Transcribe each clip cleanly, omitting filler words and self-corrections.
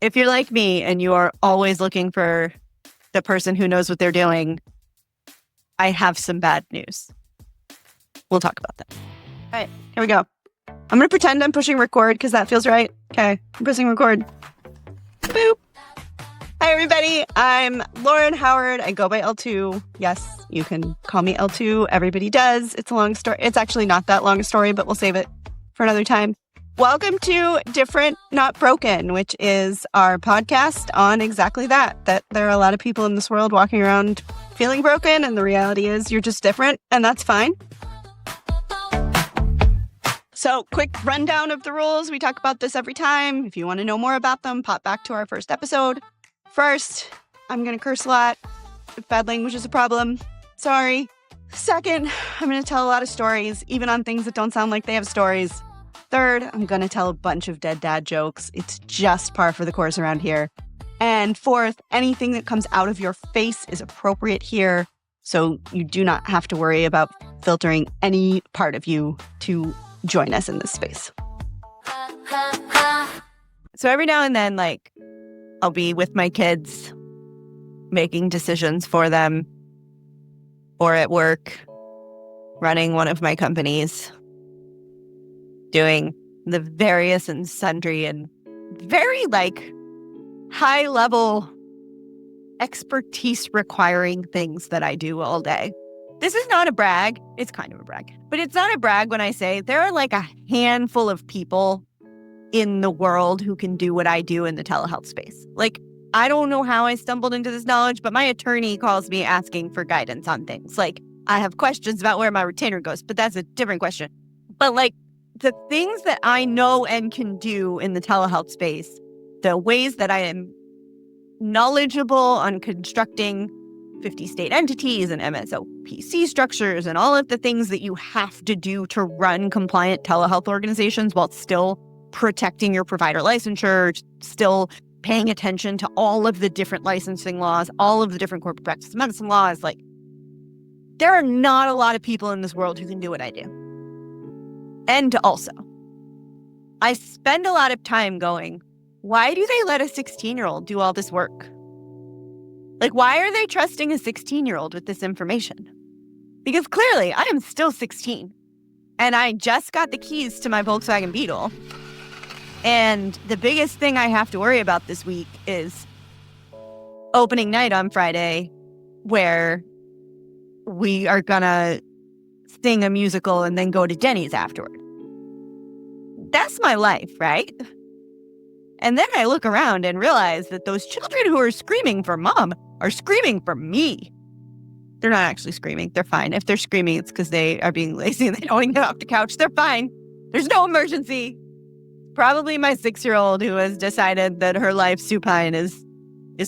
If you're like me and you are always looking for the person who knows what they're doing, I have some bad news. We'll talk about that. All right, here we go. I'm going to pretend I'm pushing record because that feels right. Okay, I'm pressing record. Boop. Hi, everybody. I'm Lauren Howard. I go by L2. Yes, you can call me L2. Everybody does. It's a long story. It's actually not that long a story, but we'll save it for another time. Welcome to Different Not Broken, which is our podcast on exactly that there are a lot of people in this world walking around feeling broken, and the reality is you're just different, and that's fine. So, quick rundown of the rules. We talk about this every time. If you want to know more about them, pop back to our first episode. First, I'm going to curse a lot. If bad language is a problem, sorry. Second, I'm going to tell a lot of stories, even on things that don't sound like they have stories. Third, I'm going to tell a bunch of dead dad jokes. It's just par for the course around here. And fourth, anything that comes out of your face is appropriate here, so you do not have to worry about filtering any part of you to join us in this space. So every now and then, I'll be with my kids, making decisions for them, or at work, running one of my companies, doing the various and sundry and very high level expertise requiring things that I do all day. This is not a brag. It's kind of a brag, but it's not a brag when I say there are a handful of people in the world who can do what I do in the telehealth space. I don't know how I stumbled into this knowledge, but my attorney calls me asking for guidance on things. I have questions about where my retainer goes, but that's a different question. But the things that I know and can do in the telehealth space, the ways that I am knowledgeable on constructing 50 state entities and MSOPC structures and all of the things that you have to do to run compliant telehealth organizations while still protecting your provider licensure, still paying attention to all of the different licensing laws, all of the different corporate practice of medicine laws. There are not a lot of people in this world who can do what I do. And also, I spend a lot of time going, why do they let a 16-year-old do all this work? Why are they trusting a 16-year-old with this information? Because clearly, I am still 16, and I just got the keys to my Volkswagen Beetle. And the biggest thing I have to worry about this week is opening night on Friday, where we are gonna sing a musical and then go to Denny's afterward. That's my life, right? And then I look around and realize that those children who are screaming for mom are screaming for me. They're not actually screaming. They're fine. If they're screaming, it's because they are being lazy and they don't want to get off the couch. They're fine. There's no emergency. Probably my 6-year-old who has decided that her life supine is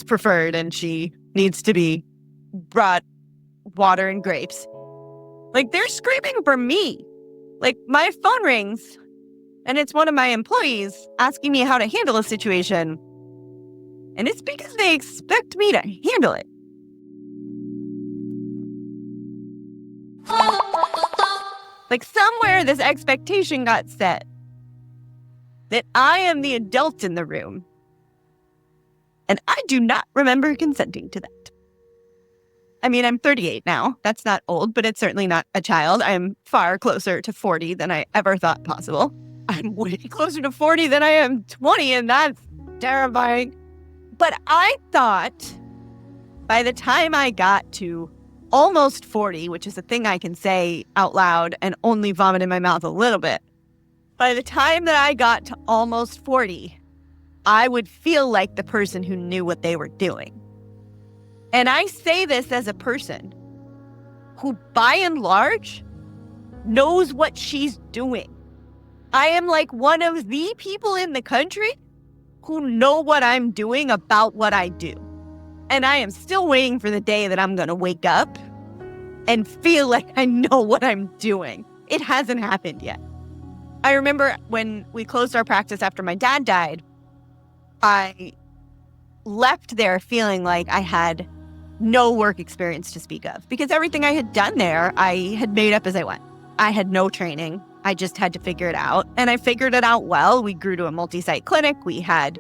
preferred and she needs to be brought water and grapes. They're screaming for me. My phone rings and it's one of my employees asking me how to handle a situation. And it's because they expect me to handle it. Somewhere this expectation got set that I am the adult in the room. And I do not remember consenting to that. I mean, I'm 38 now. That's not old, but it's certainly not a child. I'm far closer to 40 than I ever thought possible. I'm way closer to 40 than I am 20, and that's terrifying. But I thought by the time I got to almost 40, which is a thing I can say out loud and only vomit in my mouth a little bit, by the time that I got to almost 40, I would feel like the person who knew what they were doing. And I say this as a person who, by and large, knows what she's doing. I am one of the people in the country who know what I'm doing about what I do. And I am still waiting for the day that I'm going to wake up and feel like I know what I'm doing. It hasn't happened yet. I remember when we closed our practice after my dad died, I left there feeling like I had no work experience to speak of, because everything I had done there, I had made up as I went. I had no training. I just had to figure it out. And I figured it out well. We grew to a multi-site clinic. We had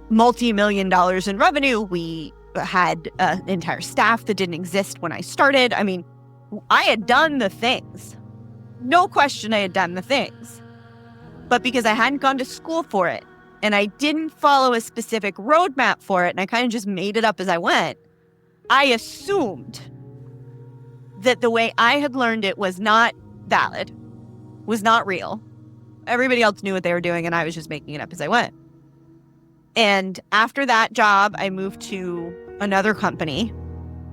multi-million dollars in revenue. We had an entire staff that didn't exist when I started. I mean, I had done the things. No question I had done the things. But because I hadn't gone to school for it, and I didn't follow a specific roadmap for it, and I kind of just made it up as I went, I assumed that the way I had learned it was not valid, was not real. Everybody else knew what they were doing, and I was just making it up as I went. And after that job, I moved to another company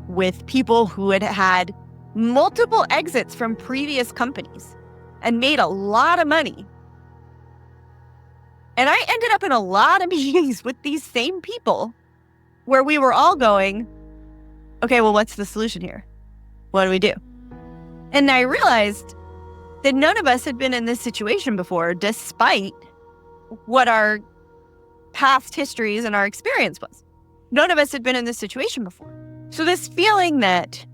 with people who had had multiple exits from previous companies and made a lot of money. And I ended up in a lot of meetings with these same people where we were all going, okay, well, what's the solution here? What do we do? And I realized that none of us had been in this situation before, despite what our past histories and our experience was. None of us had been in this situation before. So this feeling that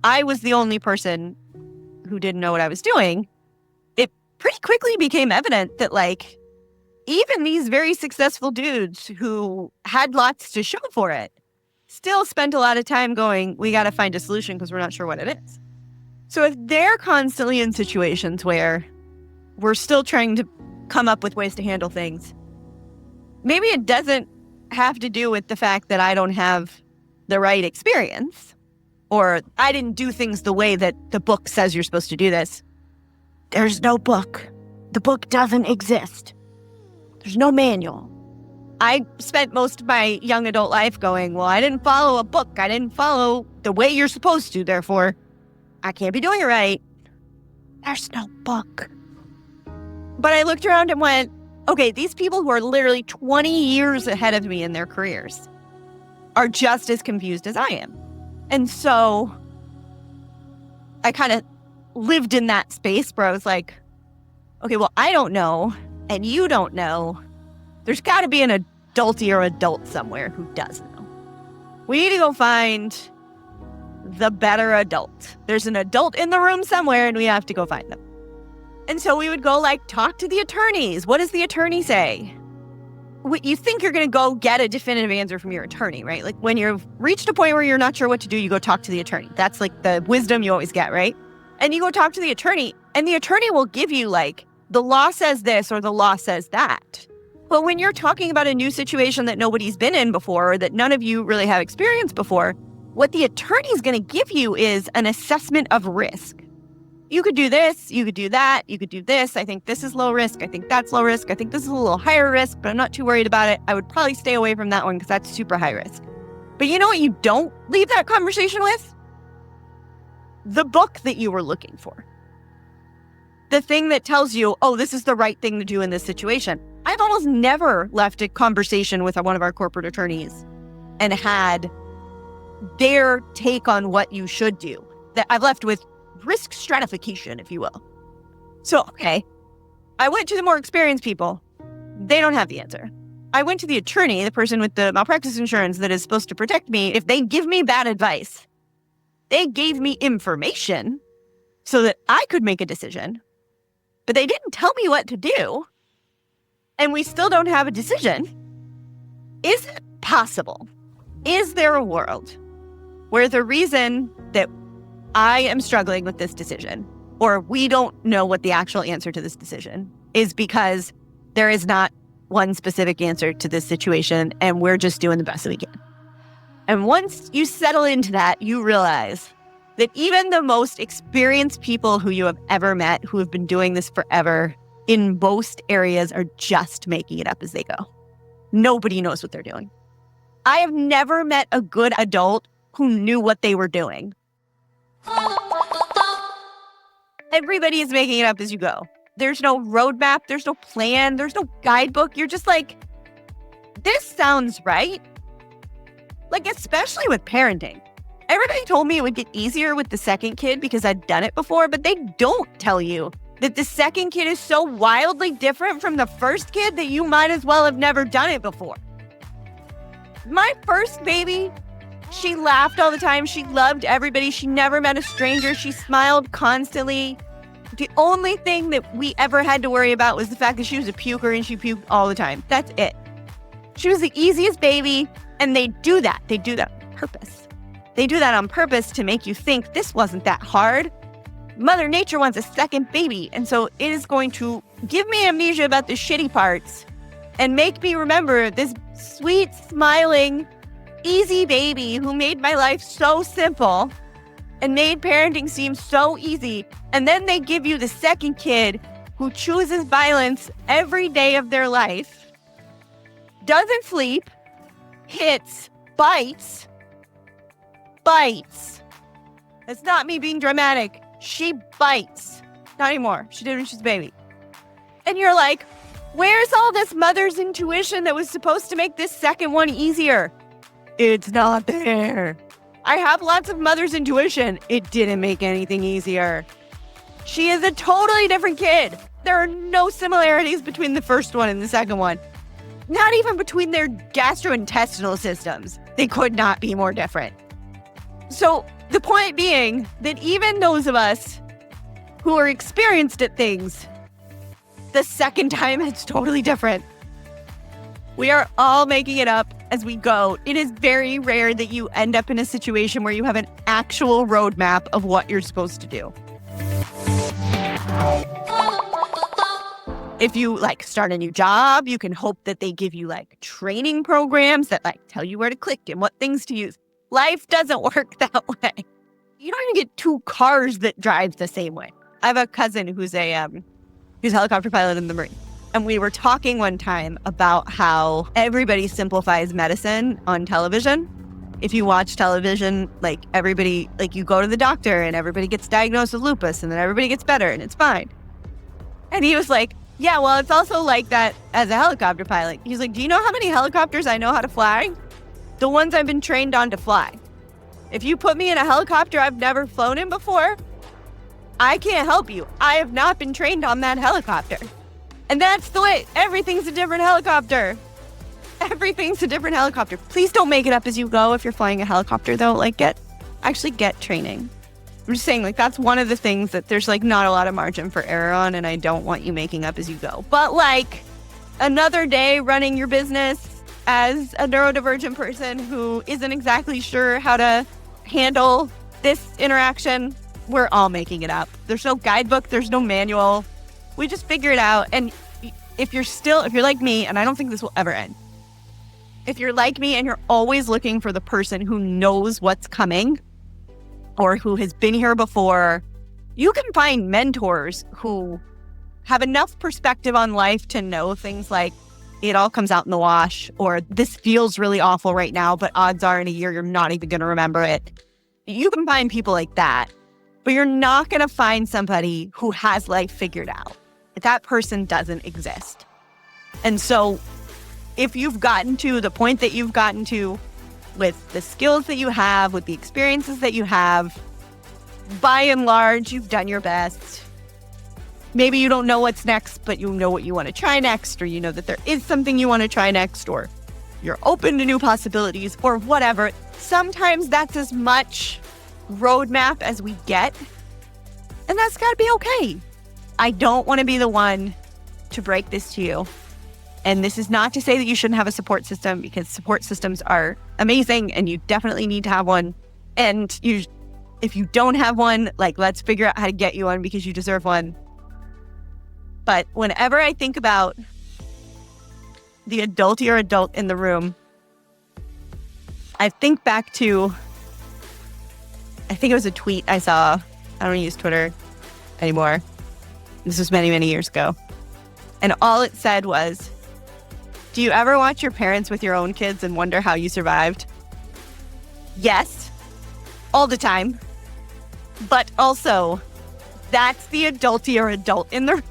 I was the only person who didn't know what I was doing, it pretty quickly became evident that, like, even these very successful dudes who had lots to show for it still spent a lot of time going, we got to find a solution because we're not sure what it is. So if they're constantly in situations where we're still trying to come up with ways to handle things, maybe it doesn't have to do with the fact that I don't have the right experience or I didn't do things the way that the book says you're supposed to do this. There's no book. The book doesn't exist. There's no manual. I spent most of my young adult life going, well, I didn't follow a book. I didn't follow the way you're supposed to. Therefore, I can't be doing it right. There's no book. But I looked around and went, okay, these people who are literally 20 years ahead of me in their careers are just as confused as I am. And so I kind of lived in that space where I was like, okay, well, I don't know, and you don't know. There's got to be an adultier adult somewhere who does know. We need to go find the better adult. There's an adult in the room somewhere, and we have to go find them. And so we would go, like, talk to the attorneys. What does the attorney say? You think you're going to go get a definitive answer from your attorney, right? Like, when you've reached a point where you're not sure what to do, you go talk to the attorney. That's, like, the wisdom you always get, right? And you go talk to the attorney, and the attorney will give you, like, the law says this or the law says that. But when you're talking about a new situation that nobody's been in before or that none of you really have experienced before, what the attorney is going to give you is an assessment of risk. You could do this, you could do that, you could do this. I think this is low risk. I think that's low risk. I think this is a little higher risk, but I'm not too worried about it. I would probably stay away from that one because that's super high risk. But you know what you don't leave that conversation with? The book that you were looking for. The thing that tells you, oh, this is the right thing to do in this situation. I've almost never left a conversation with one of our corporate attorneys and had their take on what you should do. That I've left with risk stratification, if you will. So, okay, I went to the more experienced people. They don't have the answer. I went to the attorney, the person with the malpractice insurance that is supposed to protect me. If they give me bad advice, they gave me information so that I could make a decision, but they didn't tell me what to do, and we still don't have a decision. Is it possible? Is there a world where the reason that I am struggling with this decision, or we don't know what the actual answer to this decision is because there is not one specific answer to this situation, and we're just doing the best that we can? And once you settle into that, you realize that even the most experienced people who you have ever met, who have been doing this forever, in most areas are just making it up as they go. Nobody knows what they're doing. I have never met a good adult who knew what they were doing. Everybody is making it up as you go. There's no roadmap, there's no plan, there's no guidebook. You're just like, this sounds right. Like, especially with parenting. Everybody told me it would get easier with the second kid because I'd done it before, but they don't tell you that the second kid is so wildly different from the first kid that you might as well have never done it before. My first baby, she laughed all the time. She loved everybody. She never met a stranger. She smiled constantly. The only thing that we ever had to worry about was the fact that she was a puker and she puked all the time. That's it. She was the easiest baby. And they do that. They do that on purpose. They do that on purpose to make you think this wasn't that hard. Mother Nature wants a second baby. And so it is going to give me amnesia about the shitty parts and make me remember this sweet, smiling, easy baby who made my life so simple and made parenting seem so easy. And then they give you the second kid who chooses violence every day of their life, doesn't sleep, hits, bites. That's not me being dramatic. She bites. Not anymore. She did when she was a baby. And you're like, where's all this mother's intuition that was supposed to make this second one easier? It's not there. I have lots of mother's intuition. It didn't make anything easier. She is a totally different kid. There are no similarities between the first one and the second one. Not even between their gastrointestinal systems. They could not be more different. So the point being that even those of us who are experienced at things, the second time it's totally different. We are all making it up as we go. It is very rare that you end up in a situation where you have an actual roadmap of what you're supposed to do. If you start a new job, you can hope that they give you training programs that tell you where to click and what things to use. Life doesn't work that way. You don't even get two cars that drive the same way. I have a cousin who's a helicopter pilot in the Marine. And we were talking one time about how everybody simplifies medicine on television. If you watch television, everybody, you go to the doctor and everybody gets diagnosed with lupus and then everybody gets better and it's fine. And he was like, yeah, well, it's also like that as a helicopter pilot. He's like, do you know how many helicopters I know how to fly? The ones I've been trained on to fly. If you put me in a helicopter I've never flown in before, I can't help you. I have not been trained on that helicopter. And that's the way. Everything's a different helicopter. Everything's a different helicopter. Please don't make it up as you go if you're flying a helicopter, though. Get training. I'm just saying, that's one of the things that there's, not a lot of margin for error on, and I don't want you making up as you go. But, another day running your business as a neurodivergent person who isn't exactly sure how to handle this interaction, we're all making it up. There's no guidebook. There's no manual. We just figure it out. And if you're like me, and I don't think this will ever end, if you're like me and you're always looking for the person who knows what's coming or who has been here before, you can find mentors who have enough perspective on life to know things like it all comes out in the wash, or this feels really awful right now, but odds are in a year you're not even going to remember it. You can find people like that, but you're not going to find somebody who has life figured out. That person doesn't exist. And so if you've gotten to the point that you've gotten to with the skills that you have, with the experiences that you have, by and large, you've done your best. Maybe you don't know what's next, but you know what you want to try next, or you know that there is something you want to try next, or you're open to new possibilities, or whatever. Sometimes that's as much roadmap as we get, and that's got to be okay. I don't want to be the one to break this to you. And this is not to say that you shouldn't have a support system, because support systems are amazing and you definitely need to have one. And if you don't have one, let's figure out how to get you one, because you deserve one. But whenever I think about the adultier adult in the room, I think back to, I think it was a tweet I saw. I don't use Twitter anymore. This was many, many years ago. And all it said was, do you ever watch your parents with your own kids and wonder how you survived? Yes, all the time. But also, that's the adultier adult in the room.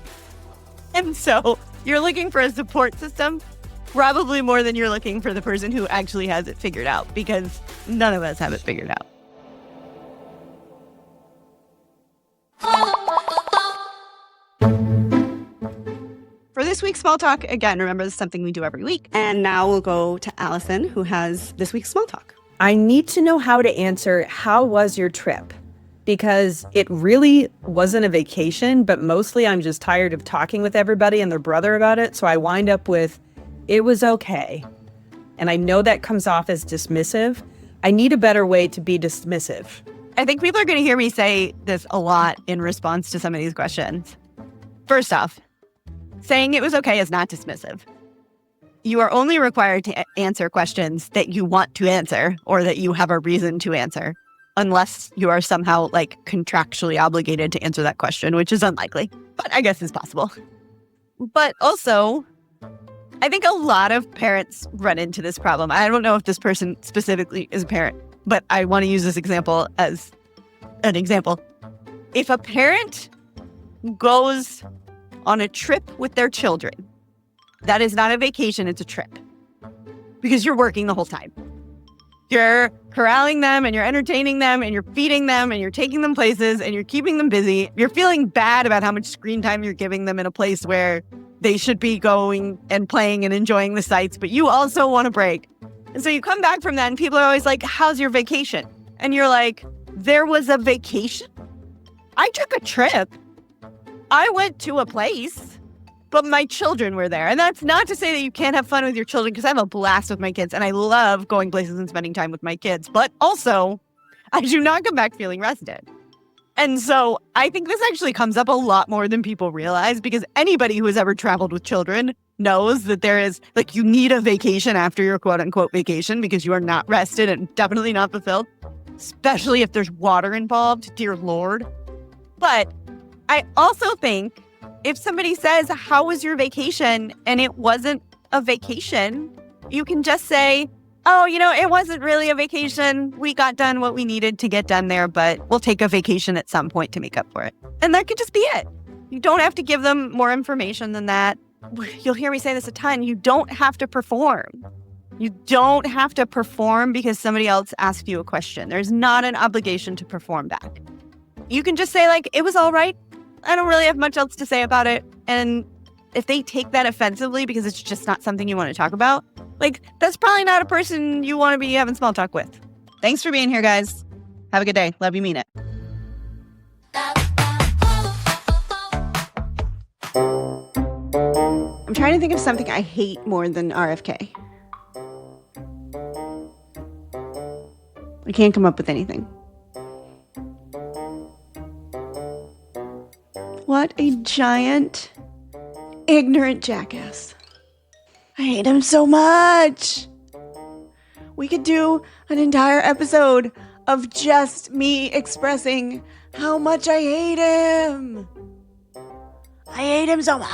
And so you're looking for a support system, probably more than you're looking for the person who actually has it figured out, because none of us have it figured out. For this week's Small Talk, again, remember this is something we do every week. And now we'll go to Allison, who has this week's Small Talk. I need to know how to answer, how was your trip? Because it really wasn't a vacation, but mostly I'm just tired of talking with everybody and their brother about it. So I wind up with, it was okay. And I know that comes off as dismissive. I need a better way to be dismissive. I think people are going to hear me say this a lot in response to some of these questions. First off, saying it was okay is not dismissive. You are only required to answer questions that you want to answer or that you have a reason to answer, unless you are somehow like contractually obligated to answer that question, which is unlikely, but I guess is possible. But also, I think a lot of parents run into this problem. I don't know if this person specifically is a parent, but I want to use this example as an example. If a parent goes on a trip with their children, that is not a vacation, it's a trip. Because you're working the whole time. You're corralling them and you're entertaining them and you're feeding them and you're taking them places and you're keeping them busy. You're feeling bad about how much screen time you're giving them in a place where they should be going and playing and enjoying the sights, but you also want a break. And so you come back from that and people are always like, how's your vacation? And you're like, there was a vacation? I took a trip. I went to a place, but my children were there. And that's not to say that you can't have fun with your children, because I have a blast with my kids and I love going places and spending time with my kids. But also, I do not come back feeling rested. And so I think this actually comes up a lot more than people realize, because anybody who has ever traveled with children knows that there is, like, you need a vacation after your quote unquote vacation because you are not rested and definitely not fulfilled, especially if there's water involved, dear Lord. But I also think if somebody says, how was your vacation? And it wasn't a vacation, you can just say, oh, it wasn't really a vacation. We got done what we needed to get done there, but we'll take a vacation at some point to make up for it. And that could just be it. You don't have to give them more information than that. You'll hear me say this a ton. You don't have to perform. You don't have to perform because somebody else asked you a question. There's not an obligation to perform back. You can just say, like, it was all right. I don't really have much else to say about it. And if they take that offensively because it's just not something you want to talk about, like, that's probably not a person you want to be having small talk with. Thanks for being here, guys. Have a good day. Love you, mean it. I'm trying to think of something I hate more than RFK. I can't come up with anything. What a giant, ignorant jackass. I hate him so much. We could do an entire episode of just me expressing how much I hate him. I hate him so much.